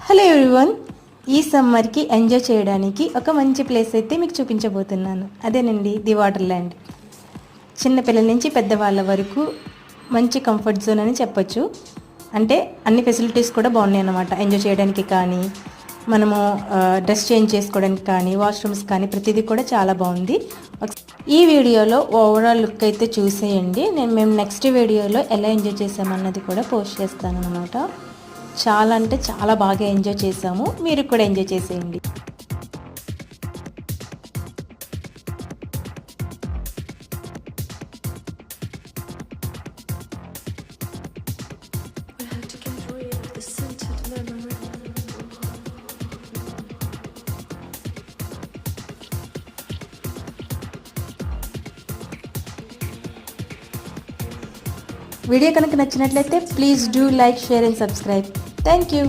Hello everyone, ఈ సమ్మర్కి enjoy చేయడానికి ఒక మంచి ప్లేస్ అయితే మీకు చూపించబోతున్నాను. అదేనండి ది వాటర్ ల్యాండ్. చిన్నపిల్లల నుంచి పెద్దవాళ్ళ వరకు మంచి కంఫర్ట్ జోన్ అని చెప్పొచ్చు. అంటే అన్ని ఫెసిలిటీస్ కూడా బాగున్నాయి అన్నమాట. ఎంజాయ్ చేయడానికి కానీ, మనము డ్రెస్ చేంజ్ చేసుకోవడానికి కానీ, వాష్రూమ్స్ కానీ ప్రతిదీ కూడా చాలా బాగుంది. ఈ వీడియోలో ఓవరాల్ లుక్ అయితే చూసేయండి. మేము నెక్స్ట్ వీడియోలో ఎలా ఎంజాయ్ చేసామన్నది కూడా పోస్ట్ చేస్తాను అన్నమాట. చాలా అంటే చాలా బాగా ఎంజాయ్ చేసాము. మీరు కూడా ఎంజాయ్ చేసేయండి. వీడియో కనుక నచ్చినట్లయితే please do like, share and subscribe. Thank you.